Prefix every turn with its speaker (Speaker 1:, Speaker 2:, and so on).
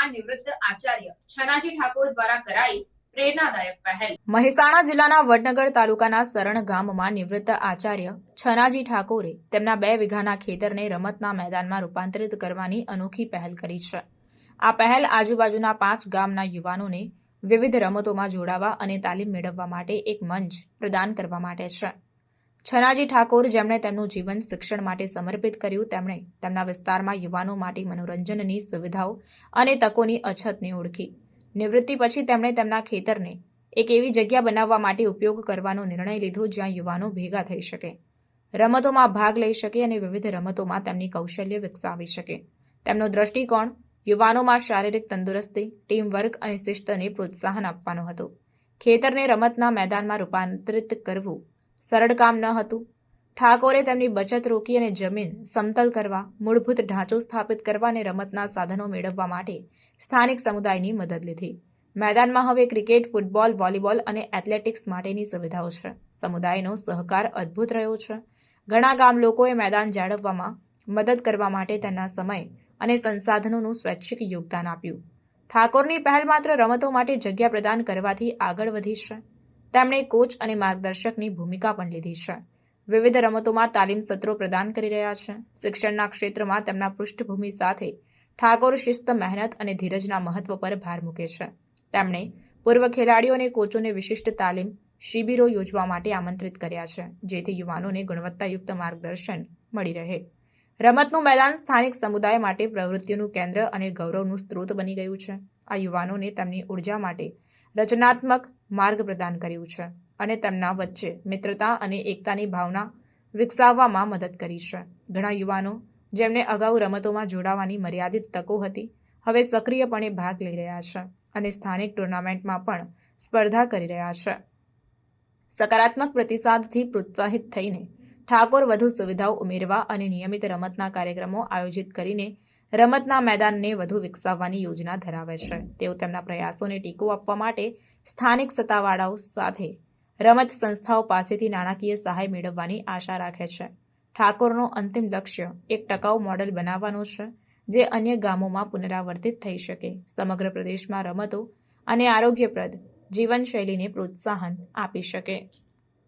Speaker 1: ગામમાં નિવૃત્ત આચાર્ય છનાજી ઠાકોર દ્વારા કરાઈ પ્રેરણાદાયક પહેલ।
Speaker 2: મહેસાણા જિલ્લાના વડનગર તાલુકાના સરણ ગામમાં નિવૃત્ત આચાર્ય છનાજી ઠાકોરે તેમના 2 વીઘાના ખેતરને રમતના મેદાનમાં રૂપાંતરિત કરવાની અનોખી પહેલ કરી છે। આ પહેલ આજુબાજુના 5 ગામના યુવાનોને વિવિધ રમતોમાં જોડાવા અને તાલીમ મેળવવા માટે એક મંચ પ્રદાન કરવા માટે છે। છનાજી ઠાકોર, જેમણે તેમનું જીવન શિક્ષણ માટે સમર્પિત કર્યું, તેમણે તેમના વિસ્તારમાં યુવાનો માટે મનોરંજનની સુવિધાઓ અને તકોની અછતને ઓળખી નિવૃત્તિ પછી તેમણે તેમના ખેતરને એક એવી જગ્યા બનાવવા માટે ઉપયોગ કરવાનો નિર્ણય લીધો જ્યાં યુવાનો ભેગા થઈ શકે, રમતોમાં ભાગ લઈ શકે અને વિવિધ રમતોમાં તેમની કૌશલ્ય વિકસાવી શકે। તેમનો દ્રષ્ટિકોણ યુવાનોમાં શારીરિક તંદુરસ્તી, ટીમવર્ક અને શિસ્તને પ્રોત્સાહન આપવાનો હતો। ખેતરને રમતના મેદાનમાં રૂપાંતરિત કરવું સરળ કામ ન હતું। ઠાકોરે તેમની બચત રોકી અને જમીન સમતલ કરવા, મૂળભૂત ઢાંચો સ્થાપિત કરવા અને રમતના સાધનો મેળવવા માટે સ્થાનિક સમુદાયની મદદ લીધી। મેદાનમાં હવે ક્રિકેટ, ફૂટબોલ, વોલીબોલ અને એથ્લેટિક્સ માટેની સુવિધાઓ છે। સમુદાયનો સહકાર અદ્ભુત રહ્યો છે। ઘણા ગામ લોકોએ મેદાન જાળવવામાં મદદ કરવા માટે તેમના સમય અને સંસાધનોનું સ્વૈચ્છિક યોગદાન આપ્યું। ઠાકોરની પહેલ માત્ર રમતો માટે જગ્યા પ્રદાન કરવાથી આગળ વધી છે, તેમણે કોચ અને માર્ગદર્શકની ભૂમિકા પણ લીધી છે। વિવિધ રમતોમાં તાલીમ સત્રો પ્રદાન કરી રહ્યા છે। શિક્ષણના ક્ષેત્રમાં તેમના પૃષ્ઠભૂમિ સાથે ઠાકોર શિસ્ત, મહેનત અને ધીરજના મહત્વ પર ભાર મૂકે છે। તેમણે પૂર્વ ખેલાડીઓ અને કોચોને વિશિષ્ટ તાલીમ શિબિરો યોજવા માટે આમંત્રિત કર્યા છે, જેથી યુવાનોને ગુણવત્તાયુક્ત માર્ગદર્શન મળી રહે। રમતનું મેદાન સ્થાનિક સમુદાય માટે પ્રવૃત્તિઓનું કેન્દ્ર અને ગૌરવનું સ્ત્રોત બની ગયું છે। આ યુવાનોને તેમની ઉર્જા માટે રચનાત્મક માર્ગ પ્રદાન કર્યું છે અને તેમના વચ્ચે મિત્રતા અને એકતાની ભાવના વિકસાવવામાં મદદ કરી છે। ઘણા યુવાનો, જેમને અગાઉ રમતોમાં જોડાવાની મર્યાદિત તકો હતી, હવે સક્રિયપણે ભાગ લઈ રહ્યા છે અને સ્થાનિક ટુર્નામેન્ટમાં પણ સ્પર્ધા કરી રહ્યા છે। સકારાત્મક પ્રતિસાદથી પ્રોત્સાહિત થઈને ઠાકોર વધુ સુવિધાઓ ઉમેરવા અને નિયમિત રમતના કાર્યક્રમો આયોજિત કરીને રમતના મેદાનને વધુ વિકસાવવાની યોજના ધરાવે છે। તેઓ તેમના પ્રયાસોને ટેકો આપવા માટે સ્થાનિક સત્તાવાળાઓ સાથે રમત સંસ્થાઓ પાસેથી નાણાકીય સહાય મેળવવાની આશા રાખે છે। ઠાકોરનો અંતિમ લક્ષ્ય એક ટકાઉ મોડેલ બનાવવાનો છે, જે અન્ય ગામોમાં પુનરાવર્તિત થઈ શકે, સમગ્ર પ્રદેશમાં રમતો અને આરોગ્યપ્રદ જીવનશૈલીને પ્રોત્સાહન આપી શકે।